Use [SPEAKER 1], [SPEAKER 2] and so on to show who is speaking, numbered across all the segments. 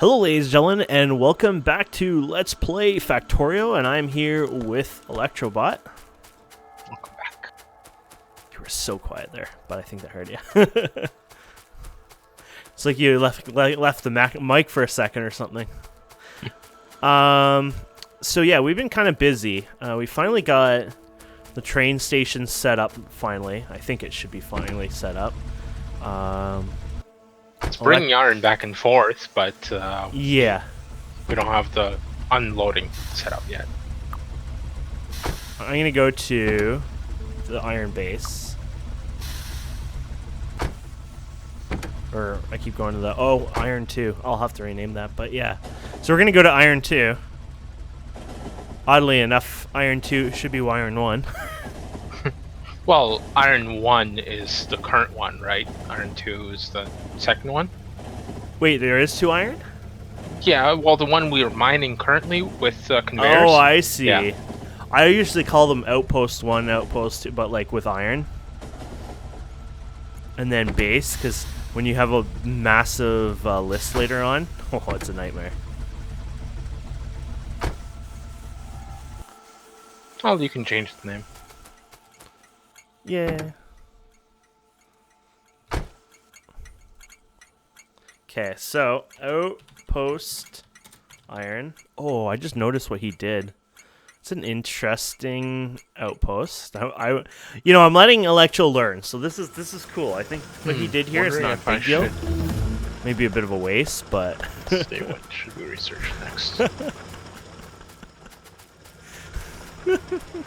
[SPEAKER 1] Hello ladies and gentlemen, and welcome back to Let's Play Factorio, and I'm here with Electrobot.
[SPEAKER 2] Welcome back.
[SPEAKER 1] You were so quiet there, but I think that heard you. It's like you left the mic for a second or something. So yeah, we've been kind of busy. We finally got the train station set up, finally. I think it should be finally set up.
[SPEAKER 2] It's bringing iron back and forth, but
[SPEAKER 1] yeah,
[SPEAKER 2] we don't have the unloading set up yet.
[SPEAKER 1] I'm gonna go to the iron base, or I keep going to the iron 2. I'll have to rename that, but yeah. So we're gonna go to iron 2. Oddly enough, iron 2 should be iron 1.
[SPEAKER 2] Well, iron 1 is the current one, right? Iron 2 is the second one.
[SPEAKER 1] Wait, there is 2 iron?
[SPEAKER 2] Yeah, well, the one we are mining currently with conveyors.
[SPEAKER 1] Oh, I see.
[SPEAKER 2] Yeah.
[SPEAKER 1] I usually call them outpost 1, outpost 2, but like with iron. And then base, because when you have a massive list later on, oh, it's a nightmare.
[SPEAKER 2] Well, you can change the name.
[SPEAKER 1] Yeah. Okay, so outpost iron. Oh, I just noticed what he did. It's an interesting outpost. I'm letting Electro learn, so this is cool. I think what he did here is not a big deal. Maybe a bit of a waste, but
[SPEAKER 2] Let's see, what should we research next?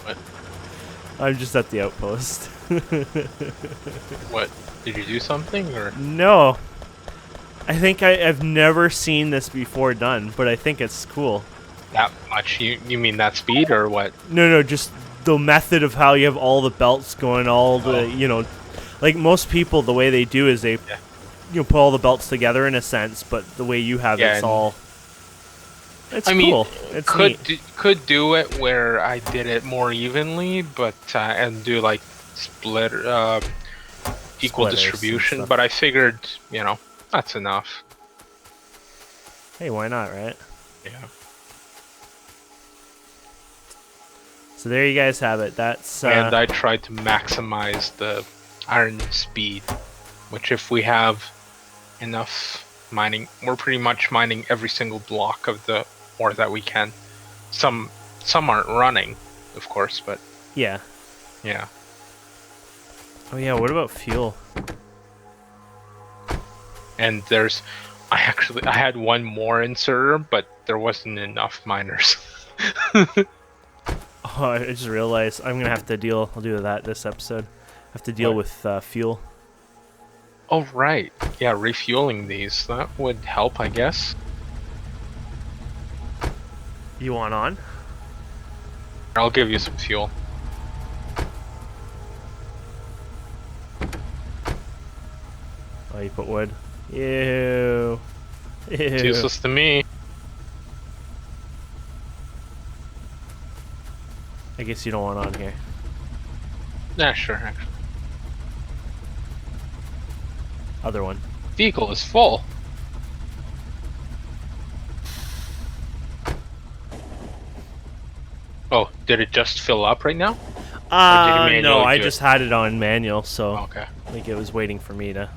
[SPEAKER 2] What?
[SPEAKER 1] I'm just at the outpost.
[SPEAKER 2] What? Did you do something, or?
[SPEAKER 1] No. I think I've never seen this before done, but I think it's cool.
[SPEAKER 2] That much? You mean that speed, or what?
[SPEAKER 1] No, just the method of how you have all the belts going, all the, like most people, the way they do is they, put all the belts together in a sense, but the way you have it's all. It's cool. It's
[SPEAKER 2] could do it where I did it more evenly, but and do like equal distribution. But I figured, that's enough.
[SPEAKER 1] Hey, why not, right?
[SPEAKER 2] Yeah.
[SPEAKER 1] So there you guys have it. That's
[SPEAKER 2] and I tried to maximize the iron speed, which if we have enough mining, we're pretty much mining every single block of the ore that we can. Some aren't running, of course, but
[SPEAKER 1] yeah. Oh yeah, what about fuel?
[SPEAKER 2] And I had one more inserter, but there wasn't enough miners.
[SPEAKER 1] Oh, I just realized I'm gonna have to deal. I'll do that this episode. Have to deal with fuel.
[SPEAKER 2] Oh right, yeah, refueling these, that would help, I guess.
[SPEAKER 1] You want on?
[SPEAKER 2] I'll give you some fuel.
[SPEAKER 1] Oh, you put wood. Ew.
[SPEAKER 2] It's useless to me.
[SPEAKER 1] I guess you don't want on here.
[SPEAKER 2] Yeah, sure, actually.
[SPEAKER 1] Other one.
[SPEAKER 2] Vehicle is full. Oh, did it just fill up right now?
[SPEAKER 1] No, I just had it on manual, so
[SPEAKER 2] okay.
[SPEAKER 1] I think it was waiting for me to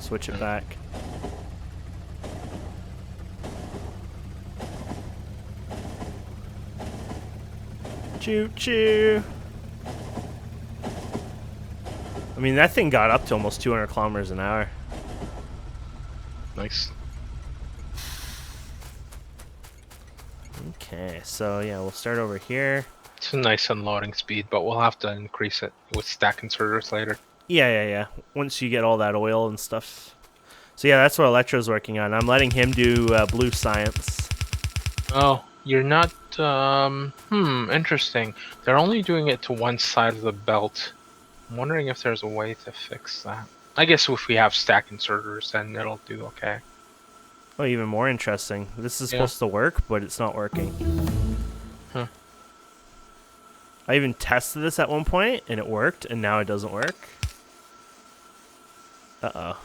[SPEAKER 1] switch it back. Choo choo. I mean, that thing got up to almost 200 kilometers an hour.
[SPEAKER 2] Nice.
[SPEAKER 1] Okay, so yeah, we'll start over here.
[SPEAKER 2] It's a nice unloading speed, but we'll have to increase it with stack inserters later.
[SPEAKER 1] Yeah. Once you get all that oil and stuff. So yeah, that's what Electro's working on. I'm letting him do blue science.
[SPEAKER 2] Oh, you're not, interesting. They're only doing it to one side of the belt. I'm wondering if there's a way to fix that. I guess if we have stack inserters, then it'll do okay.
[SPEAKER 1] Oh, even more interesting. This is supposed to work, but it's not working.
[SPEAKER 2] Huh.
[SPEAKER 1] I even tested this at one point, and it worked, and now it doesn't work. Uh-oh.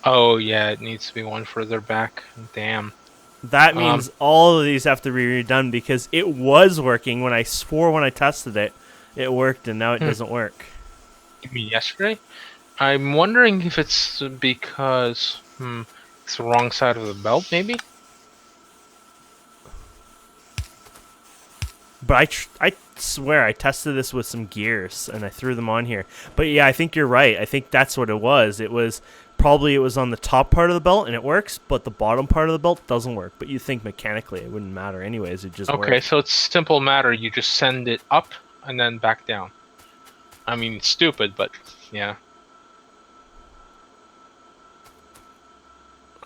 [SPEAKER 2] Oh yeah, it needs to be one further back. Damn.
[SPEAKER 1] That
[SPEAKER 2] Um,
[SPEAKER 1] means all of these have to be redone because it was working when I swore when I tested it. It worked and now it doesn't work.
[SPEAKER 2] you mean yesterday? I'm wondering if it's because it's the wrong side of the belt, maybe.
[SPEAKER 1] But I swear I tested this with some gears and I threw them on here. But yeah, I think you're right. I think that's what it was. It was on the top part of the belt and it works, but the bottom part of the belt doesn't work. But you think mechanically it wouldn't matter anyways. It just
[SPEAKER 2] Okay,
[SPEAKER 1] worked.
[SPEAKER 2] so it's simple matter. You just send it up and then back down. I mean, it's stupid, but yeah.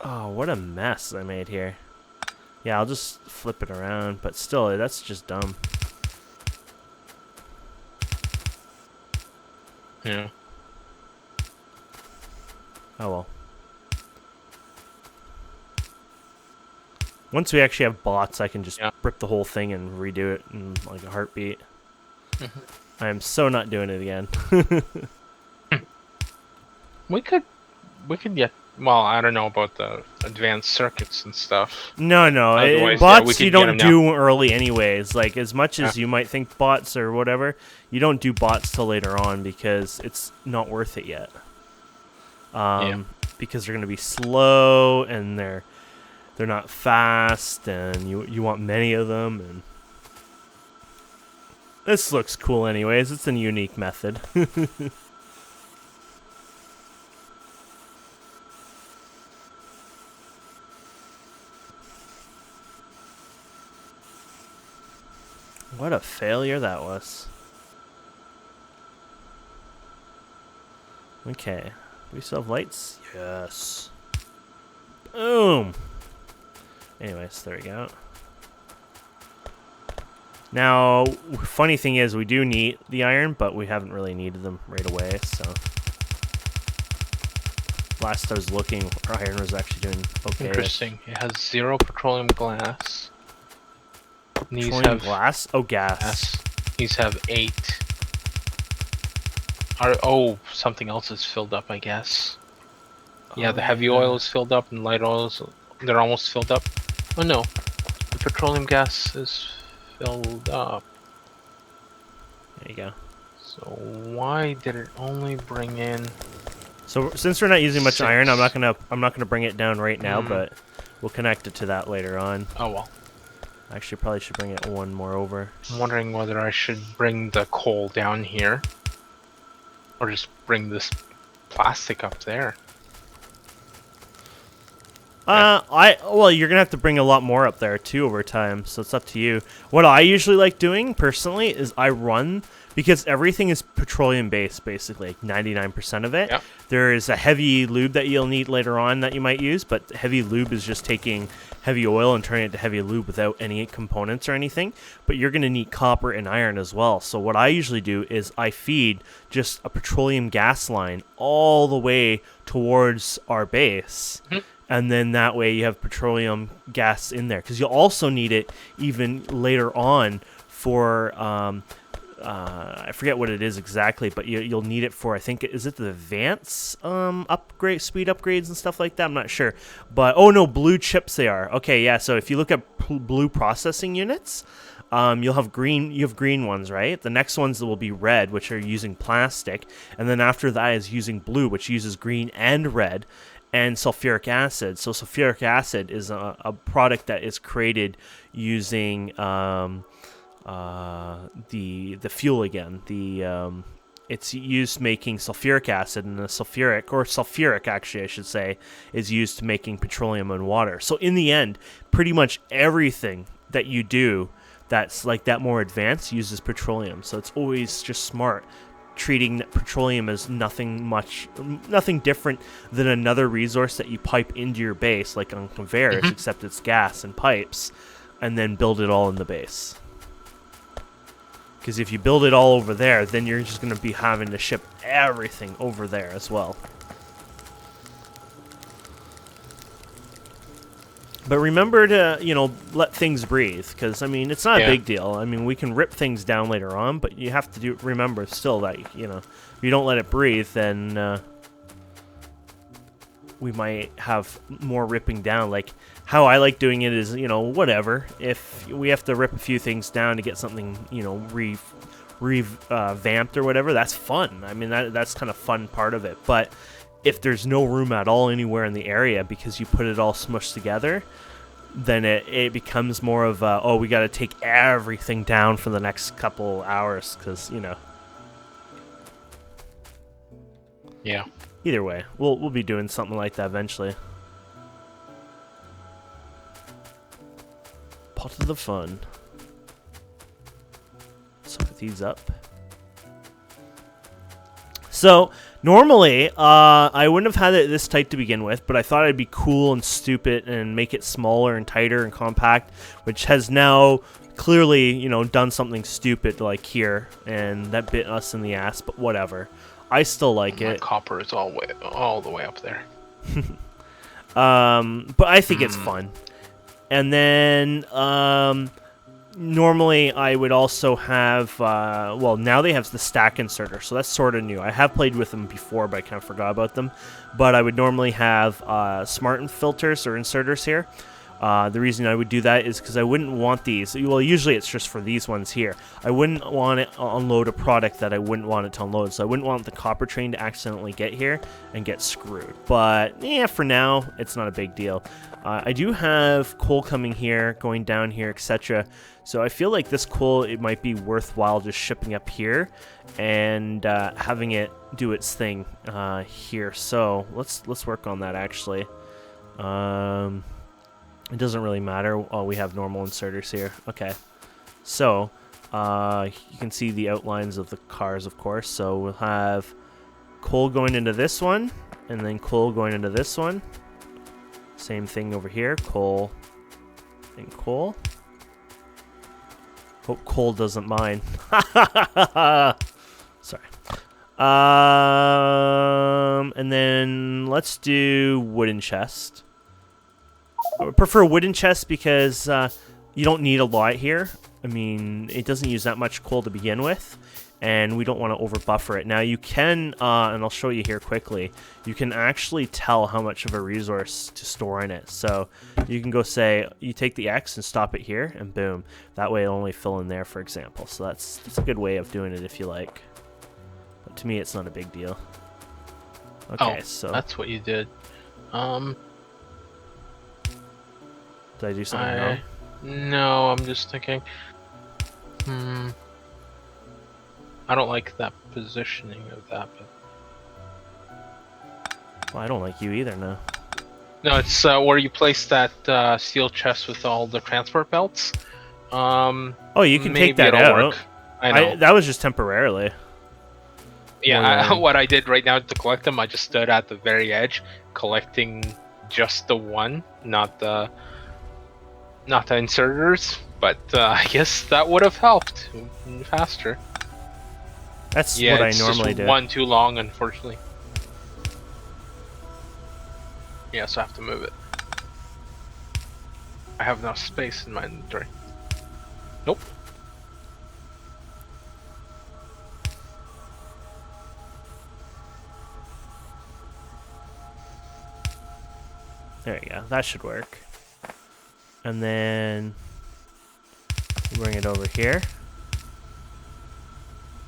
[SPEAKER 1] Oh, what a mess I made here. Yeah, I'll just flip it around, but still, that's just dumb.
[SPEAKER 2] Yeah.
[SPEAKER 1] Oh well. Once we actually have bots, I can just rip the whole thing and redo it in like a heartbeat. I am so not doing it again.
[SPEAKER 2] We could get. Well, I don't know about the advanced circuits and stuff.
[SPEAKER 1] No,
[SPEAKER 2] Otherwise,
[SPEAKER 1] bots
[SPEAKER 2] we could
[SPEAKER 1] you
[SPEAKER 2] get
[SPEAKER 1] don't
[SPEAKER 2] 'em now.
[SPEAKER 1] do early anyways. Like, as much as you might think bots or whatever, you don't do bots till later on because it's not worth it yet. Because they're going to be slow and they're not fast and you want many of them. And this looks cool anyways. It's a unique method. What a failure that was. Okay. Do we still have lights? Yes. Boom. Anyways, there we go. Now, funny thing is, we do need the iron, but we haven't really needed them right away, so... Last I was looking, our iron was actually doing okay.
[SPEAKER 2] Interesting. It has 0 petroleum glass.
[SPEAKER 1] Petroleum glass? Oh, gas.
[SPEAKER 2] These have 8. Something else is filled up, I guess. Yeah, the heavy oil is filled up and light oils, they're almost filled up. Oh no, the petroleum gas is filled up.
[SPEAKER 1] There you go.
[SPEAKER 2] So why did it only bring in...
[SPEAKER 1] So since we're not using much
[SPEAKER 2] 6.
[SPEAKER 1] iron, I'm not gonna bring it down right now, but we'll connect it to that later on.
[SPEAKER 2] Oh well.
[SPEAKER 1] Actually, probably should bring it one more over.
[SPEAKER 2] I'm wondering whether I should bring the coal down here, or just bring this plastic up there.
[SPEAKER 1] Well, you're gonna have to bring a lot more up there too over time, so it's up to you. What I usually like doing personally is I run, because everything is petroleum based, basically, like 99% of it.
[SPEAKER 2] Yep.
[SPEAKER 1] There is a heavy lube that you'll need later on that you might use, but heavy lube is just taking heavy oil and turning it to heavy lube without any components or anything. But you're gonna need copper and iron as well. So what I usually do is I feed just a petroleum gas line all the way towards our base. And then that way you have petroleum gas in there. Because you'll also need it even later on for, I forget what it is exactly, but you'll need it for, I think, is it the advance upgrade, speed upgrades and stuff like that? I'm not sure. But, oh no, blue chips they are. Okay, yeah, so if you look at blue processing units, you have green ones, right? The next ones will be red, which are using plastic. And then after that is using blue, which uses green and red. And sulfuric acid. So sulfuric acid is a product that is created using the fuel again. It's used making sulfuric acid, and the sulfuric actually I should say, is used to making petroleum and water. So in the end, pretty much everything that you do that's like that more advanced uses petroleum. So it's always just smart treating petroleum as nothing different than another resource that you pipe into your base, like on conveyors, except it's gas and pipes, and then build it all in the base. Because if you build it all over there, then you're just going to be having to ship everything over there as well. But remember to, let things breathe, because, I mean, it's not a
[SPEAKER 2] Yeah.
[SPEAKER 1] big deal. I mean, we can rip things down later on, but you have to remember still that, if you don't let it breathe, then we might have more ripping down. Like, how I like doing it is, whatever. If we have to rip a few things down to get something, revamped or whatever, that's fun. I mean, that's kind of fun part of it. But if there's no room at all anywhere in the area because you put it all smushed together, then it becomes more of we got to take everything down for the next couple hours because
[SPEAKER 2] Yeah.
[SPEAKER 1] Either way, we'll be doing something like that eventually. Pot of the fun. Let's put these up. So, normally, I wouldn't have had it this tight to begin with, but I thought I'd be cool and stupid and make it smaller and tighter and compact, which has now clearly, done something stupid like here, and that bit us in the ass, but whatever. I still like
[SPEAKER 2] My
[SPEAKER 1] it.
[SPEAKER 2] copper is all the way up there.
[SPEAKER 1] But I think it's fun. And then, normally, I would also have, now they have the stack inserter, so that's sort of new. I have played with them before, but I kind of forgot about them. But I would normally have smart filters or inserters here. The reason I would do that is because I wouldn't want these. Well, usually it's just for these ones here. I wouldn't want it to unload a product that I wouldn't want it to unload. So I wouldn't want the copper train to accidentally get here and get screwed. But yeah, for now, it's not a big deal. I do have coal coming here, going down here, etc. So I feel like this coal, it might be worthwhile just shipping up here and having it do its thing here. So let's work on that actually. It doesn't really matter. Oh, we have normal inserters here. Okay. So, you can see the outlines of the cars, of course. So we'll have coal going into this one, and then coal going into this one. Same thing over here. Coal and coal. Hope coal doesn't mind. Sorry. And then let's do wooden chest. I would prefer wooden chests because you don't need a lot here. I mean, it doesn't use that much coal to begin with, and we don't want to over buffer it. Now you can, and I'll show you here quickly, you can actually tell how much of a resource to store in it. So you can go say, you take the X and stop it here, and boom. That way it'll only fill in there, for example. So that's a good way of doing it if you like. But to me, it's not a big deal. Okay, so
[SPEAKER 2] that's what you did.
[SPEAKER 1] Did I do something wrong?
[SPEAKER 2] No, I'm just thinking. I don't like that positioning of that. But...
[SPEAKER 1] Well, I don't like you either, no.
[SPEAKER 2] No, it's where you place that steel chest with all the transport belts.
[SPEAKER 1] Oh, you can take that
[SPEAKER 2] it'll
[SPEAKER 1] out.
[SPEAKER 2] Work. I know.
[SPEAKER 1] That was just temporarily.
[SPEAKER 2] Yeah, what I did right now to collect them, I just stood at the very edge, collecting just the one, not the inserters, but I guess that would have helped faster.
[SPEAKER 1] That's what I normally do.
[SPEAKER 2] One too long, unfortunately. Yeah, so I have to move it. I have enough space in my inventory. Nope.
[SPEAKER 1] There you go. That should work. And then bring it over here.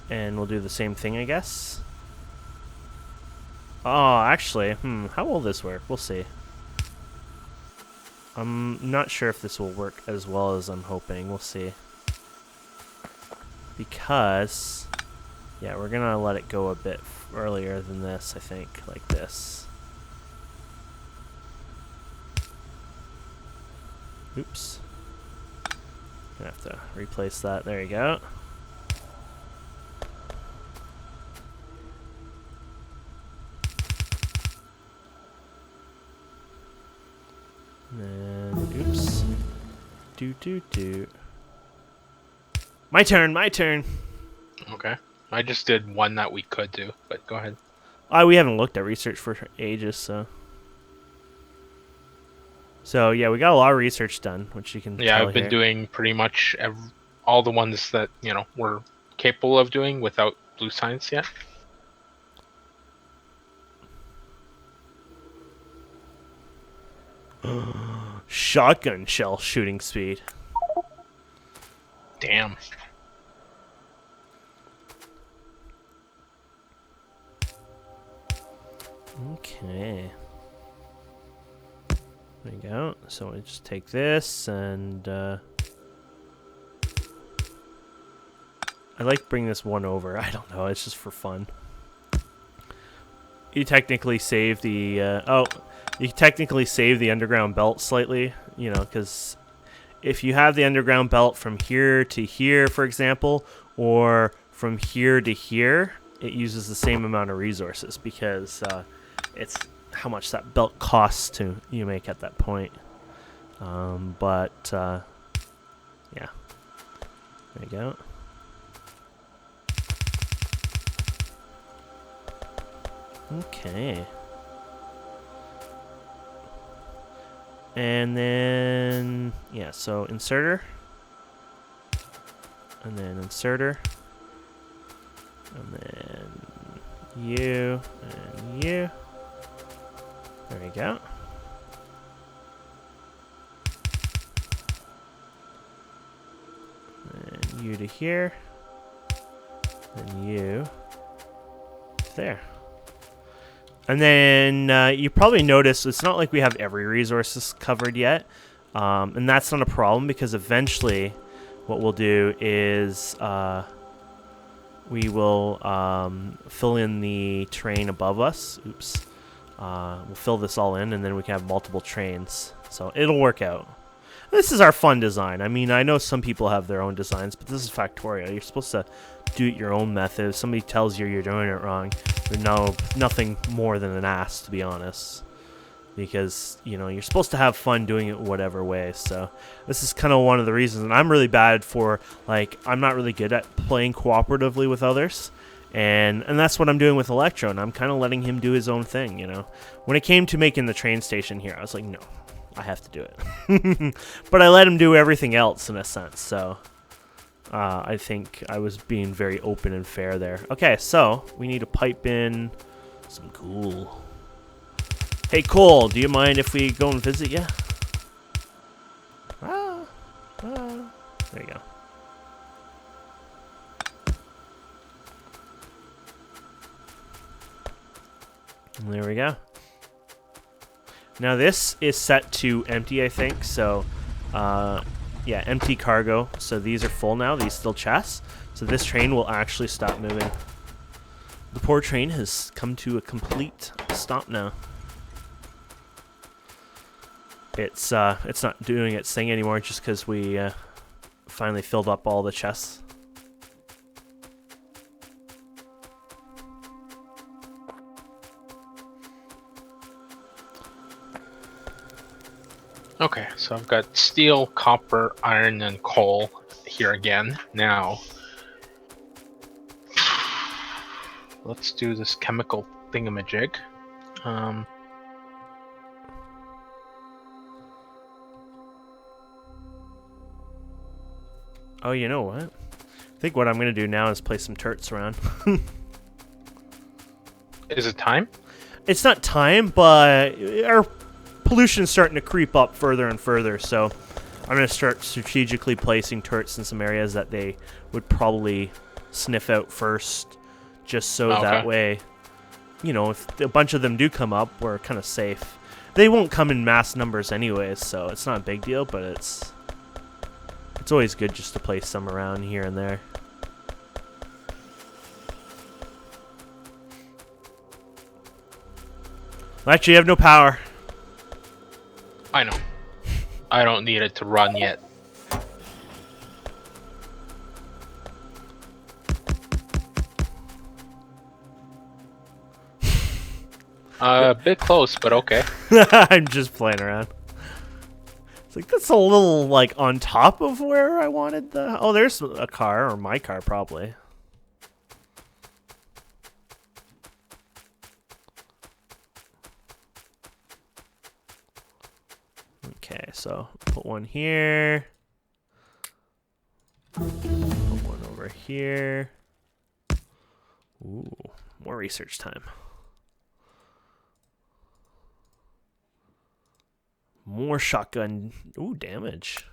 [SPEAKER 1] And we'll do the same thing, I guess. Oh, actually, how will this work? We'll see. I'm not sure if this will work as well as I'm hoping. We'll see. Because, yeah, we're going to let it go a bit earlier than this, I think, like this. Oops. Gonna have to replace that. There you go. And oops. Do. My turn.
[SPEAKER 2] Okay. I just did one that we could do, but go ahead.
[SPEAKER 1] We haven't looked at research for ages, so So yeah, we got a lot of research done, which you can
[SPEAKER 2] Yeah,
[SPEAKER 1] tell
[SPEAKER 2] I've been
[SPEAKER 1] here.
[SPEAKER 2] doing pretty much all the ones that we're capable of doing without blue science yet.
[SPEAKER 1] Shotgun shell shooting speed.
[SPEAKER 2] Damn.
[SPEAKER 1] Okay. There you go. So I just take this and I like bring this one over. I don't know. It's just for fun. You technically save the you technically save the underground belt slightly, you know, because if you have the underground belt from here to here, for example, or from here to here, it uses the same amount of resources because it's how much that belt costs to you make at that point. But yeah, there you go. Okay. And then, yeah, so inserter. And then inserter. And then you and you. There you go. And you to here. And you there. And then you probably notice it's not like we have every resources covered yet. And that's not a problem because eventually what we'll do is we will fill in the train above us. Oops. We'll fill this all in and then we can have multiple trains. So it'll work out. This is our fun design. I mean, I know some people have their own designs, but this is Factorio. You're supposed to do it your own method. If somebody tells you you're doing it wrong, you're nothing more than an ass, to be honest. Because, you know, you're supposed to have fun doing it whatever way. So this is kind of one of the reasons. And I'm really bad for, like, I'm not really good at playing cooperatively with others. And that's what I'm doing with Electro. And I'm kind of letting him do his own thing, you know. When it came to making the train station here, I was like, no, I have to do it. But I let him do everything else in a sense. So I think I was being very open and fair there. Okay, so we need to pipe in some coal. Hey, Cole, do you mind if we go and visit you? There you go. And there we go. Now this is set to empty, I think. So, yeah, empty cargo. So these are full now. These still chests. So this train will actually stop moving. The poor train has come to a complete stop now. It's not doing its thing anymore just because we finally filled up all the chests.
[SPEAKER 2] Okay, so I've got steel, copper, iron, and coal here again. Now, let's do this chemical thingamajig.
[SPEAKER 1] Oh, you know what? I think what I'm going to do now is place some turrets around.
[SPEAKER 2] Is it time?
[SPEAKER 1] It's not time, but our pollution's starting to creep up further and further, so I'm going to start strategically placing turrets in some areas that they would probably sniff out first, just so that way, you know, if a bunch of them do come up, we're kind of safe. They won't come in mass numbers anyways, so it's not a big deal, but it's always good just to place some around here and there. Actually, you have no power.
[SPEAKER 2] I know. I don't need it to run yet. A bit close, but okay.
[SPEAKER 1] I'm just playing around. It's like, that's a little, like, on top of where I wanted the... Oh, there's a car, or my car, probably. Okay, so put one here. Put one over here. Ooh, more research time. More shotgun. Ooh, damage.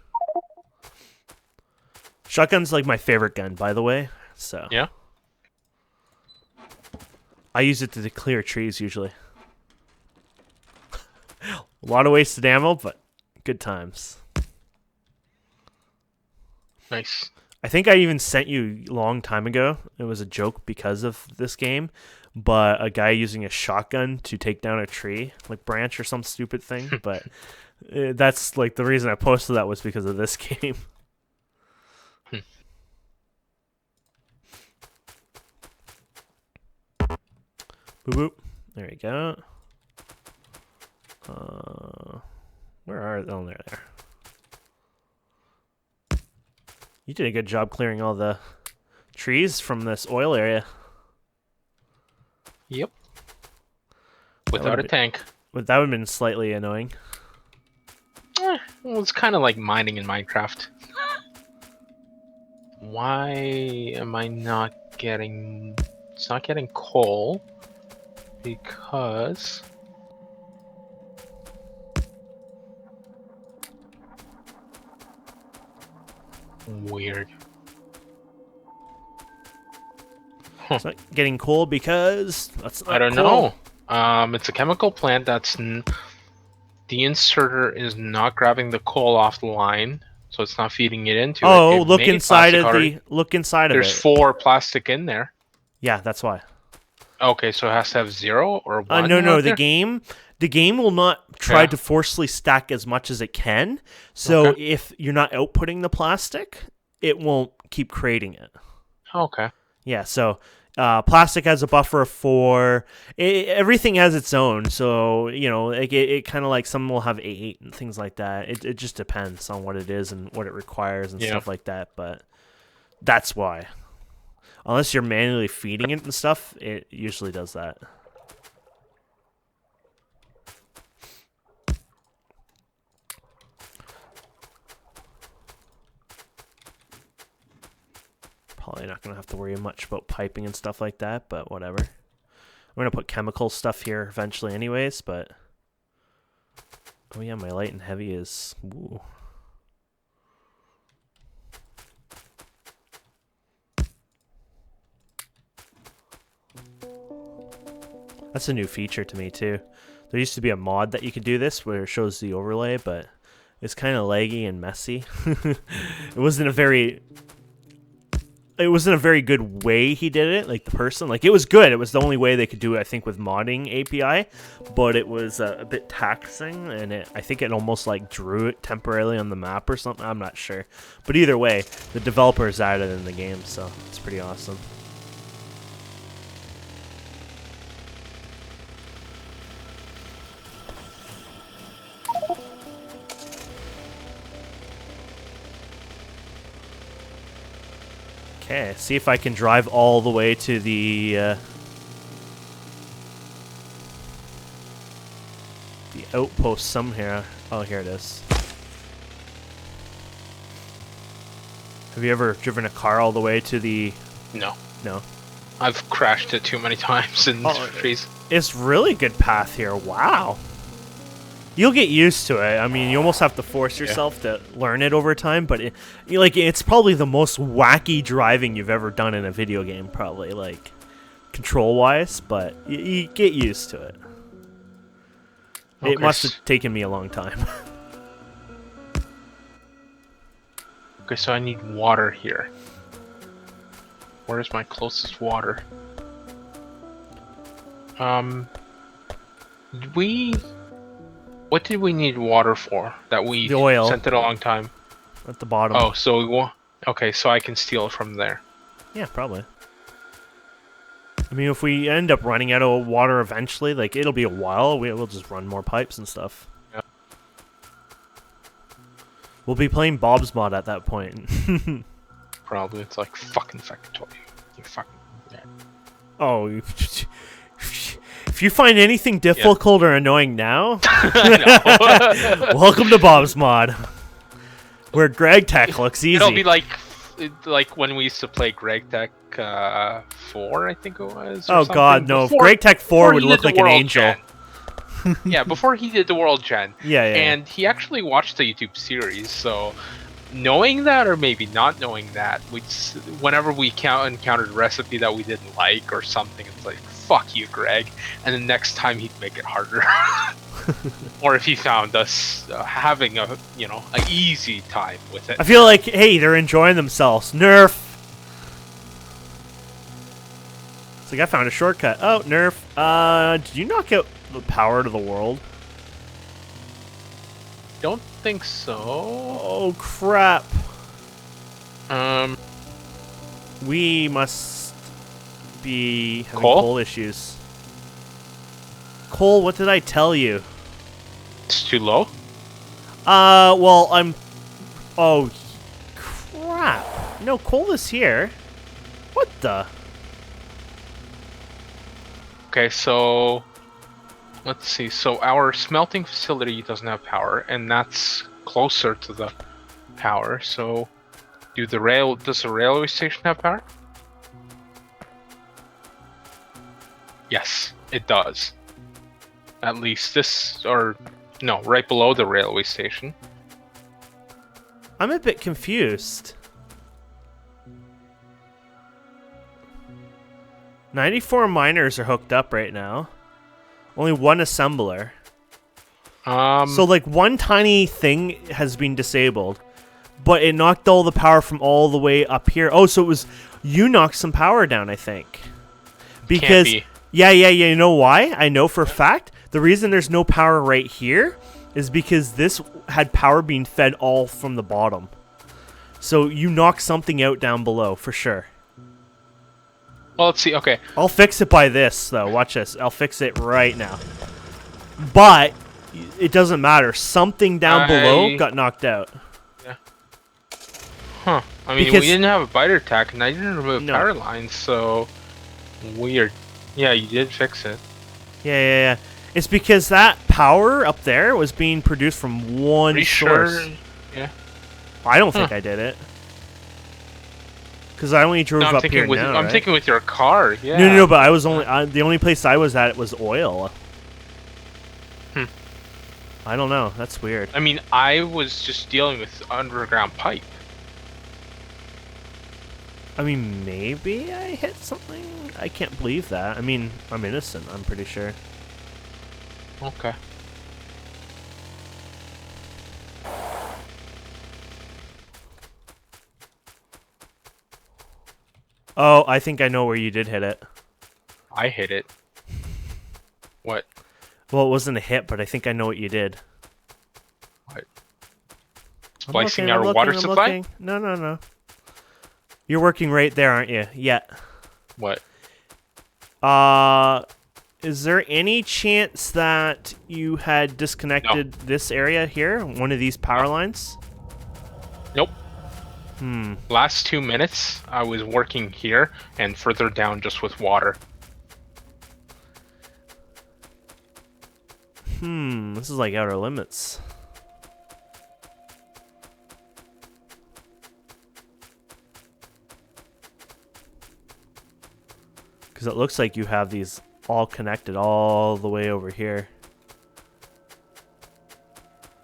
[SPEAKER 1] Shotgun's like my favorite gun, by the way. So
[SPEAKER 2] Yeah.
[SPEAKER 1] I use it to clear trees usually. A lot of wasted ammo, but good times.
[SPEAKER 2] Nice.
[SPEAKER 1] I think I even sent you a long time ago. It was a joke because of this game, but a guy using a shotgun to take down a tree, like branch or some stupid thing. But that's like the reason I posted that was because of this game. Boop boop. There we go. Where are they? Oh, they're there. You did a good job clearing all the trees from this oil area.
[SPEAKER 2] Yep. Without a tank.
[SPEAKER 1] But that would have been slightly annoying.
[SPEAKER 2] Well, it's kind of like mining in Minecraft. Why am I not getting... It's not getting coal. Because... Weird.
[SPEAKER 1] It's not getting coal because that's not
[SPEAKER 2] I don't
[SPEAKER 1] coal.
[SPEAKER 2] know. It's a chemical plant that's... The inserter is not grabbing the coal off the line, so it's not feeding it into it.
[SPEAKER 1] Oh,
[SPEAKER 2] It
[SPEAKER 1] look
[SPEAKER 2] made
[SPEAKER 1] inside
[SPEAKER 2] plastic
[SPEAKER 1] of
[SPEAKER 2] already.
[SPEAKER 1] the. Look inside of
[SPEAKER 2] There's
[SPEAKER 1] it.
[SPEAKER 2] 4 plastic in there.
[SPEAKER 1] Yeah, that's why.
[SPEAKER 2] Okay, so it has to have 0 or 1.
[SPEAKER 1] No.
[SPEAKER 2] out
[SPEAKER 1] The
[SPEAKER 2] there?
[SPEAKER 1] game will not try
[SPEAKER 2] Yeah.
[SPEAKER 1] to forcefully stack as much as it can. So
[SPEAKER 2] Okay.
[SPEAKER 1] if you're not outputting the plastic, it won't keep creating it.
[SPEAKER 2] Okay.
[SPEAKER 1] Yeah. So plastic has a buffer of 4. Everything has its own. So it kind of like some will have 8 and things like that. It just depends on what it is and what it requires and stuff like that. But that's why. Unless you're manually feeding it and stuff, it usually does that. Probably not going to have to worry much about piping and stuff like that, but whatever. I'm going to put chemical stuff here eventually anyways, but... Oh yeah, my light and heavy is... Ooh. That's a new feature to me too. There used to be a mod that you could do this where it shows the overlay, but it's kind of laggy and messy. It wasn't a very good way he did it, like the person. Like, it was good. It was the only way they could do it, I think, with modding API, but it was a bit taxing, and I think it almost like drew it temporarily on the map or something. I'm not sure. But either way, the developers added it in the game, so it's pretty awesome. Okay, see if I can drive all the way to the outpost somewhere. Oh, here it is. Have you ever driven a car all the way to the...
[SPEAKER 2] No.
[SPEAKER 1] No.
[SPEAKER 2] I've crashed it too many times in trees.
[SPEAKER 1] It's really good path here. Wow. You'll get used to it. I mean, you almost have to force yourself to learn it over time, but it's probably the most wacky driving you've ever done in a video game, probably, like, control-wise, but you get used to it.
[SPEAKER 2] Okay.
[SPEAKER 1] It must have taken me a long time.
[SPEAKER 2] Okay, so I need water here. Where's my closest water? What did we need water for? That we
[SPEAKER 1] The oil.
[SPEAKER 2] sent it a long time.
[SPEAKER 1] At the bottom.
[SPEAKER 2] Oh, so we want... Okay, so I can steal it from there.
[SPEAKER 1] Yeah, probably. I mean, if we end up running out of water eventually, like, it'll be a while. We'll just run more pipes and stuff.
[SPEAKER 2] Yeah.
[SPEAKER 1] We'll be playing Bob's Mod at that point.
[SPEAKER 2] Probably. It's like fucking Factorio. You fucking... Yeah.
[SPEAKER 1] Oh, if If you find anything difficult or annoying now,
[SPEAKER 2] I know.
[SPEAKER 1] welcome to Bob's Mod, where Greg Tech looks easy.
[SPEAKER 2] It'll be like when we used to play Greg Tech 4, I think it was. Or
[SPEAKER 1] oh God, no! Greg Tech 4 would look like an angel.
[SPEAKER 2] Yeah, before he did the World Gen.
[SPEAKER 1] Yeah.
[SPEAKER 2] And he actually watched the YouTube series, so knowing that or maybe not knowing that, whenever we encountered a recipe that we didn't like or something, it's like, fuck you, Greg. And the next time he'd make it harder. Or if he found us having a easy time with it.
[SPEAKER 1] I feel like, hey, they're enjoying themselves. Nerf. It's like I found a shortcut. Oh, Nerf. Did you knock out the power to the world?
[SPEAKER 2] Don't think so.
[SPEAKER 1] Oh crap. We must be having coal issues. Coal, what did I tell you?
[SPEAKER 2] It's too low?
[SPEAKER 1] Well, oh, crap. No, coal is here. What the?
[SPEAKER 2] Okay, so let's see. So our smelting facility doesn't have power, and that's closer to the power. So does the railway station have power? Yes, it does. At least this, or no, right below the railway station.
[SPEAKER 1] I'm a bit confused. 94 miners are hooked up right now. Only one assembler. So like one tiny thing has been disabled, but it knocked all the power from all the way up here. Oh, so it was you knocked some power down, I think. Because
[SPEAKER 2] Can't be.
[SPEAKER 1] Yeah, you know why? I know for a fact. The reason there's no power right here is because this had power being fed all from the bottom. So you knocked something out down below for sure.
[SPEAKER 2] Well, let's see. Okay.
[SPEAKER 1] I'll fix it by this, though. Watch this. I'll fix it right now. But it doesn't matter. Something down below got knocked out.
[SPEAKER 2] Yeah. Huh. I mean, we didn't have a biter attack, and I didn't remove power lines, so weird. Yeah, you did fix it.
[SPEAKER 1] Yeah. It's because that power up there was being produced from one source.
[SPEAKER 2] Sure? Yeah.
[SPEAKER 1] I don't think I did it. Because I only drove up here now,
[SPEAKER 2] I'm thinking with your car, yeah.
[SPEAKER 1] No, but I was only... the only place I was at was oil. I don't know. That's weird.
[SPEAKER 2] I mean, I was just dealing with underground pipe.
[SPEAKER 1] I mean, maybe I hit something? I can't believe that. I mean, I'm innocent, I'm pretty sure.
[SPEAKER 2] Okay.
[SPEAKER 1] Oh, I think I know where you did hit it.
[SPEAKER 2] I hit it. What?
[SPEAKER 1] Well, it wasn't a hit, but I think I know what you did.
[SPEAKER 2] What? Splicing our water supply?
[SPEAKER 1] No. You're working right there, aren't you? Yeah.
[SPEAKER 2] What?
[SPEAKER 1] Is there any chance that you had disconnected this area here? One of these power lines?
[SPEAKER 2] Nope. Last 2 minutes, I was working here and further down just with water.
[SPEAKER 1] This is like outer limits. Because it looks like you have these all connected all the way over here.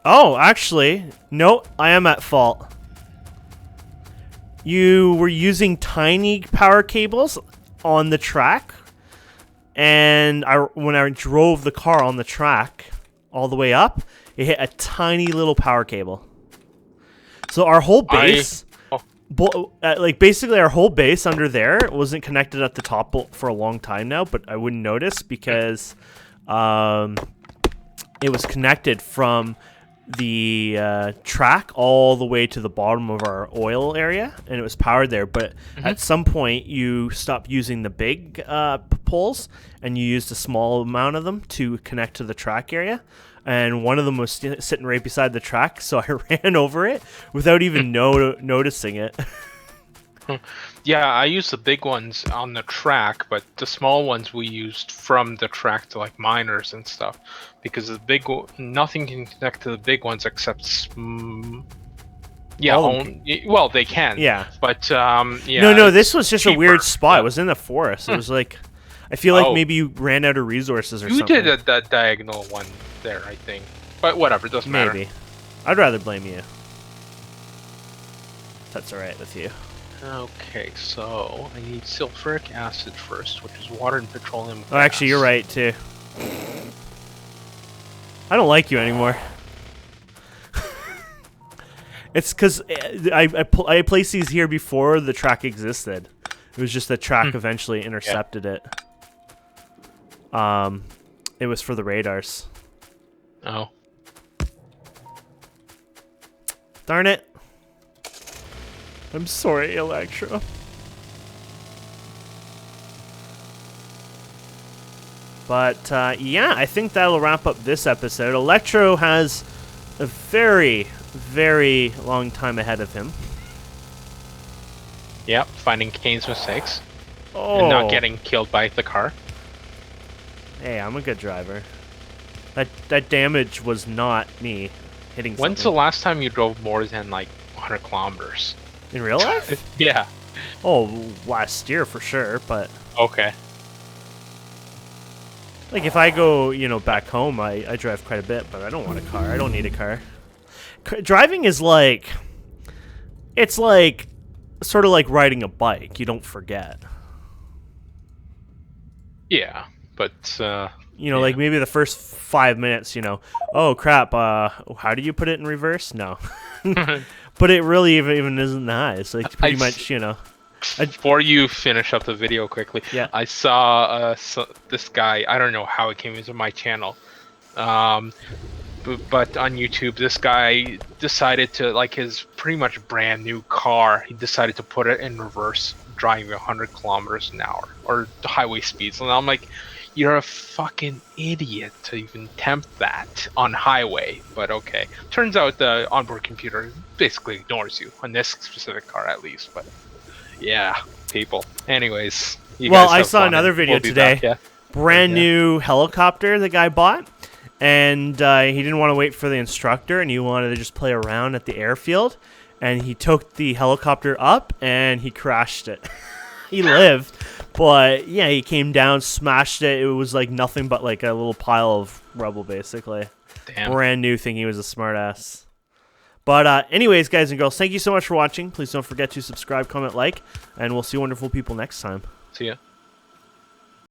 [SPEAKER 1] Oh, actually, no, I am at fault. You were using tiny power cables on the track, and when I drove the car on the track all the way up, it hit a tiny little power cable. So our whole base, basically our whole base under there wasn't connected at the top for a long time now, but I wouldn't notice because it was connected from the track all the way to the bottom of our oil area, and it was powered there. But at some point you stopped using the big poles and you used a small amount of them to connect to the track area, and one of them was sitting right beside the track, so I ran over it without even noticing it.
[SPEAKER 2] Yeah, I used the big ones on the track, but the small ones we used from the track to like miners and stuff, because nothing can connect to the big ones except yeah,
[SPEAKER 1] All of them.
[SPEAKER 2] well they can,
[SPEAKER 1] Yeah.
[SPEAKER 2] but
[SPEAKER 1] No,
[SPEAKER 2] yeah,
[SPEAKER 1] no, this
[SPEAKER 2] it's
[SPEAKER 1] was just a
[SPEAKER 2] cheaper.
[SPEAKER 1] weird spot. It
[SPEAKER 2] Yeah.
[SPEAKER 1] was in the forest. It
[SPEAKER 2] Hmm.
[SPEAKER 1] was like, I feel like
[SPEAKER 2] Oh,
[SPEAKER 1] maybe you ran out of resources or
[SPEAKER 2] you
[SPEAKER 1] something.
[SPEAKER 2] did that diagonal one there, I think, but whatever, doesn't matter.
[SPEAKER 1] Maybe. I'd rather blame you. That's alright with you.
[SPEAKER 2] Okay, so I need sulfuric acid first, which is water and petroleum.
[SPEAKER 1] Oh, actually, you're right, too. I don't like you anymore. It's because I placed these here before the track existed. It was just the track eventually intercepted it. It was for the radars.
[SPEAKER 2] Oh.
[SPEAKER 1] Darn it. I'm sorry, Electro. But, yeah, I think that'll wrap up this episode. Electro has a very, very long time ahead of him.
[SPEAKER 2] Yep, finding Kane's mistakes
[SPEAKER 1] Oh.
[SPEAKER 2] and not getting killed by the car.
[SPEAKER 1] Hey, I'm a good driver. That damage was not me hitting something.
[SPEAKER 2] When's the last time you drove more than like 100 kilometers?
[SPEAKER 1] In real life?
[SPEAKER 2] Yeah.
[SPEAKER 1] Oh, last year for sure, but...
[SPEAKER 2] Okay.
[SPEAKER 1] Like, if I go, you know, back home, I drive quite a bit, but I don't want a car. I don't need a car. Driving is like... It's like... Sort of like riding a bike. You don't forget.
[SPEAKER 2] Yeah, but...
[SPEAKER 1] You know, like maybe the first 5 minutes, you know, oh crap, how do you put it in reverse? No. But it really even isn't that. It's like pretty much, you know.
[SPEAKER 2] Before you finish up the video quickly,
[SPEAKER 1] Yeah.
[SPEAKER 2] I saw this guy, I don't know how it came into my channel, but on YouTube, this guy decided to, like his pretty much brand new car, he decided to put it in reverse, driving 100 kilometers an hour, or the highway speeds. And I'm like, you're a fucking idiot to even attempt that on highway, but okay. Turns out the onboard computer basically ignores you, on this specific car at least, but yeah, people. Anyways, you
[SPEAKER 1] Well,
[SPEAKER 2] guys
[SPEAKER 1] I
[SPEAKER 2] have
[SPEAKER 1] saw
[SPEAKER 2] fun,
[SPEAKER 1] another
[SPEAKER 2] and
[SPEAKER 1] video
[SPEAKER 2] we'll be
[SPEAKER 1] today.
[SPEAKER 2] back, yeah?
[SPEAKER 1] Brand
[SPEAKER 2] Yeah.
[SPEAKER 1] new helicopter the guy bought. And he didn't want to wait for the instructor, and he wanted to just play around at the airfield. And he took the helicopter up, and he crashed it. He lived, but yeah, he came down, smashed it. It was like nothing but like a little pile of rubble, basically.
[SPEAKER 2] Damn.
[SPEAKER 1] Brand new, thinking he was a smartass. But anyways, guys and girls, thank you so much for watching. Please don't forget to subscribe, comment, like, and we'll see wonderful people next time.
[SPEAKER 2] See ya.